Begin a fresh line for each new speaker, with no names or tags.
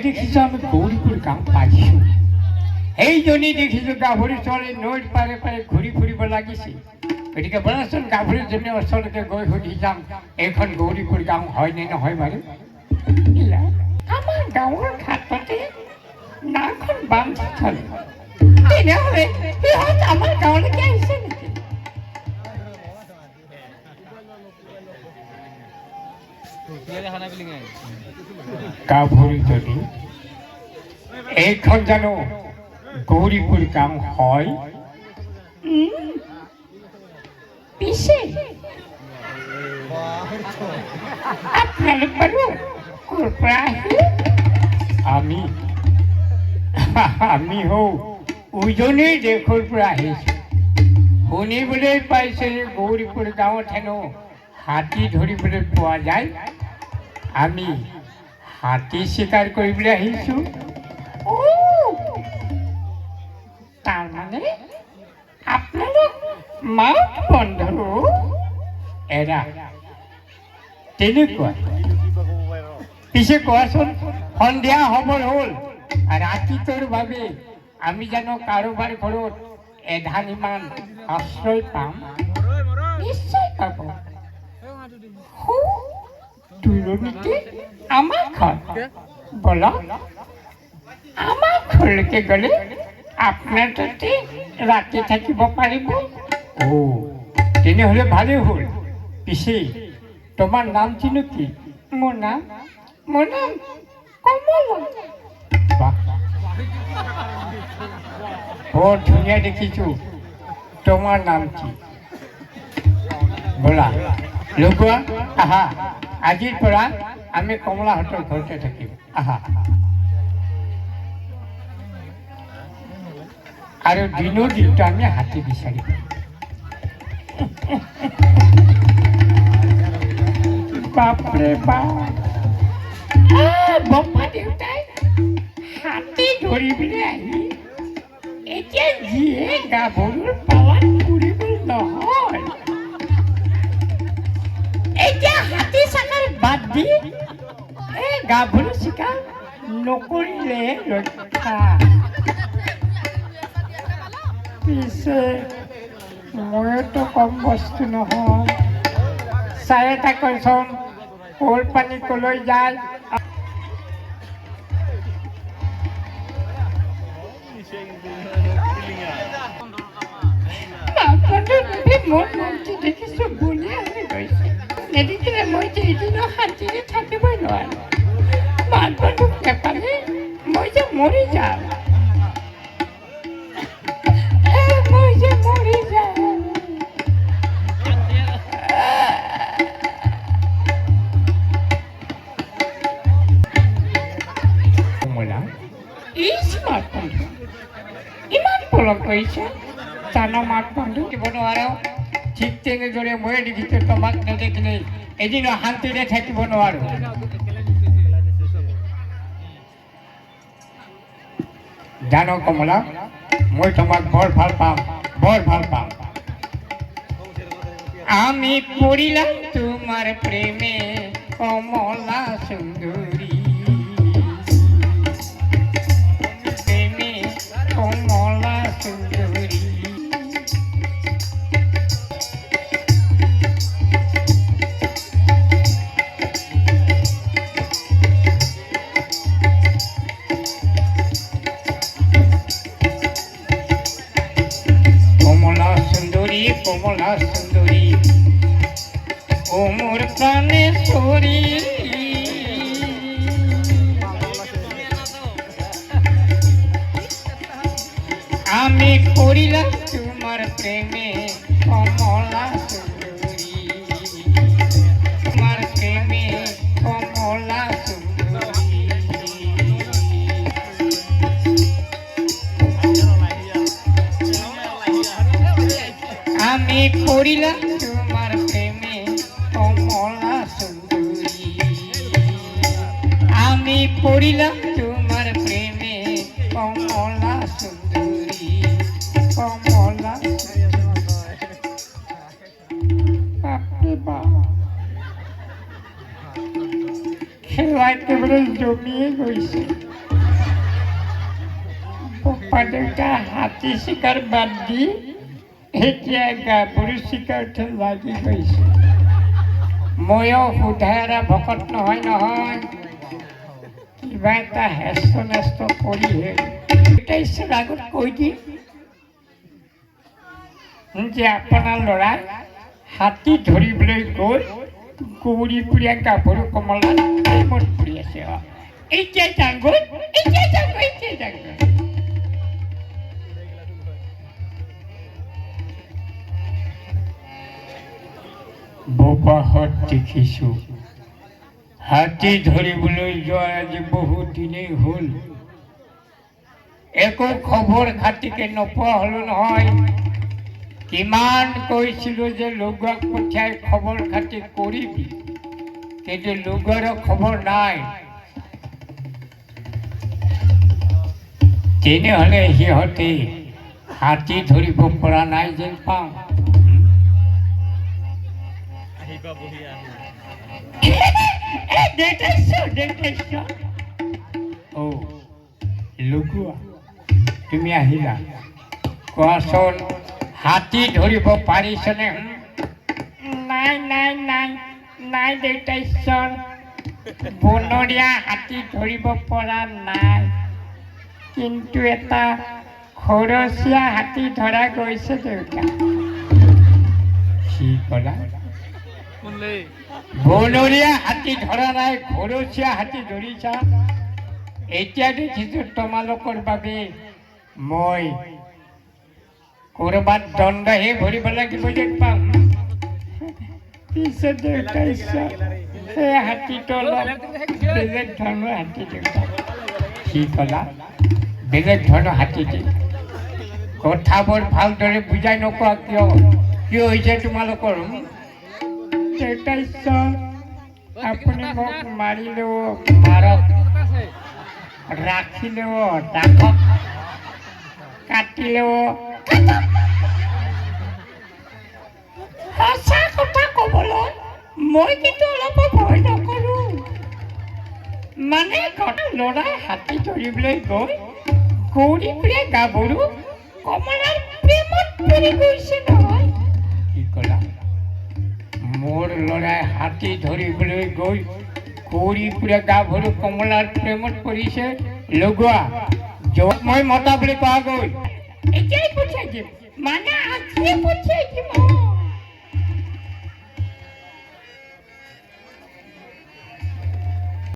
দেখিছোঁ আমি গৌৰীপুৰ গাঁও পাইছোঁ। সেইজনী দেখিছোঁ গাভৰু ছোৱালী নৈৰ পাৰে পাৰে ঘূৰি ফুৰিব লাগিছে। গতিকে বলাচোন গাভৰুজনীৰ ওচৰলৈকে গৈ সুধি যাম এইখন গৌৰীপুৰ গাঁও হয়নে নহয় বাৰু। আমাৰ গাঁৱৰ ঘাটতে নাওখন বান্ধি থলে, তেনেহ'লে সিহঁত আমাৰ গাঁৱলৈকে আহিছে নেকি? গাভৰুজনী, এইখন জানো গৌৰীপুৰ গাঁও হয়? পিছে আপোনালোক বাৰু ক'ৰ পৰা আহিলে? আমি হওঁ উজনিৰ দেশৰ পৰা আহিছোঁ। শুনিবলৈ পাইছে যে গৌৰীপুৰ গাঁৱত হেনো হাতী ধৰিবলৈ পোৱা যায়। আমি হাতী চিকাৰ কৰিবলৈ আহিছোঁ। তাৰমানে আপোনালোক মাত বন্ধু এৰা তেনেকুৱা। পিছে কোৱাচোন, সন্ধিয়া হ'বৰ হ'ল, ৰাতিটোৰ বাবে আমি জানো কাৰোবাৰ ঘৰত এধান ইমান আশ্ৰয় পাম? নিশ্চয় পাব। দূৰণিতে আমাৰ ঘৰ, বলক আমাৰ ঘৰলৈকে গ'লে আপোনাৰ তাতে ৰাতি থাকিব পাৰিব। তেনেহ'লে ভালেই হ'ল। পিছে তোমাৰ নামটিনো কি? মোৰ নাম কমলা। বৰ ধুনীয়া দেখিছোঁ। তোমাৰ নাম কি? ব'লা লগোৱা, আহা। আজিৰ পৰা আমি কমলাহঁতৰ ঘৰতে থাকিম, আহা। আৰু দিনৰ দিনটো আমি হাতী বিচাৰিম। বাপৰে বাপ, বপা দেউতাই হাতী ধৰিবলৈ আহি এতিয়া যিয়ে গাভৰুৰ পাৱাত ফুৰিব নহয়, এতিয়া হাতী চাকাৰ বাদ দি এই গাভৰু চিকাৰ নকৰিলে ৰক্ষা। পিছে মইতো কম বস্তু নহয়। চাই এটা কৈছোন, ক'ৰ পানী ক'লৈ যায়। মোৰ মনটো দেখিছোঁ বলিয়া হৈ গৈছে। নেদেখিলে মই যে এদিনো শান্তিৰে থাকিবই নোৱাৰোঁ। মাত বন্ধু নেপালে মই যে মৰি যাম। ইমান পলম কৰিছে, জানো মাত বন্ধু দিব নোৱাৰো। ঠিক তেনেদৰে মই দেখিছোঁ তোমাক নেদেখিলে এদিনো শান্তিৰে থাকিব নোৱাৰো। জানো কমলা, মই তোমাক বৰ ভাল পাম, বৰ ভাল পাম। আমি পড়িলাম তোমার প্রেমে কমলা সুন্দরী, প্রেমে কমলা সুন্দরী। কমলা সুন্দরী, কমলা সুন্দরী, ও মোর প্রাণেশ্বরী। আমি পড়িলাম তোমার প্রেমে কমলা সুন্দরী, তোমার প্রেমে কমলা সুন্দরী। আমি পড়িলাম তোমার প্রেমে কমলা সুন্দরী, আমি পড়িলাম তোমার প্রেমে কমলা সুন্দরী, কমলা। খেলা একেবারে জমিয়ে গৈছে। বাপা দেউতা হাতী চিকাৰ বাদ দি এতিয়া গাভৰু চিকাৰতে লাগি গৈছে। ময়ো সুধাৰা ভকত নহয় নহয়, কিবা এটা হেষ্ট নেষ্ট কৰিহে ইচ্ছাৰ আগত কৈ দিম যে আপোনাৰ ল'ৰাই হাতী ধৰিবলৈ গৈ গৌৰীপুৰীয়া গাভৰু কমলাত প্ৰেমত পৰি আছে। এতিয়া যাংগৈ, এতিয়া যাংগৈ, এতিয়া যাংগৈ। ববাহত দেখিছো হাতী ধৰিবলৈ যোৱা আজি বহুত দিনেই হ'ল, একো খবৰ খাতিকে নোপোৱা হ'লো নহয়। কিমান কৈছিলোঁ যে লগোৱাক পঠিয়াই খবৰ খাতি কৰিবি, কিন্তু লগোৱাৰো খবৰ নাই। তেনেহ'লে সিহঁতে হাতী ধৰিব পৰা নাই যেন পাওঁ। লগোৱা তুমি আহিলা, কোৱাচোন হাতী ধৰিব পাৰিছনে? নাই নাই নাই নাই দেউতা ঈশ্বৰ, বনৰীয়া হাতী ধৰিব পৰা নাই, কিন্তু এটা ঘৰচীয়া হাতী ধৰা গৈছে দেউতা। কি ক'লা? বনৰীয়া হাতী ধৰা নাই, ঘৰচীয়া হাতী ধৰিছা। এতিয়া দেখিছো তোমালোকৰ বাবে মই ক'ৰবাত দণ্ডহে ভৰিব লাগিব যেন পাম। পিছত দেউতা ঈশ্বৰ, সেই হাতীটো অলপ বেলেগ ধৰণৰ হাতী দেউতা। কি ক'লা? বেলেগ ধৰণৰ হাতী দি কথাবোৰ ভালদৰে বুজাই নোকোৱা কিয়? কি হৈছে তোমালোকৰ? দেউতা ঈশ্বৰ, আপুনি মোক মাৰিলেও মাৰক, ৰাখিলেও ৰাখক, কাটিলেও সঁচা কথা ক'বলৈ মই কিন্তু অলপ ভয় নকৰোঁ। মানে ল'ৰাই হাতী ধৰিবলৈ গৈ গৌৰীপুৰীয়া গাভৰু কমলাৰ প্ৰেমত পৰি গৈছে নহয়। কি ক'লা? মোৰ ল'ৰাই হাতী ধৰিবলৈ গৈ গৌৰীপুৰীয়া গাভৰু কমলাৰ প্ৰেমত পৰিছে। লগোৱা য'ত মই মতা বুলি কোৱা গৈ এতিয়াই পঠিয়াই দিম, মানে আজিয়ে পঠিয়াই দিম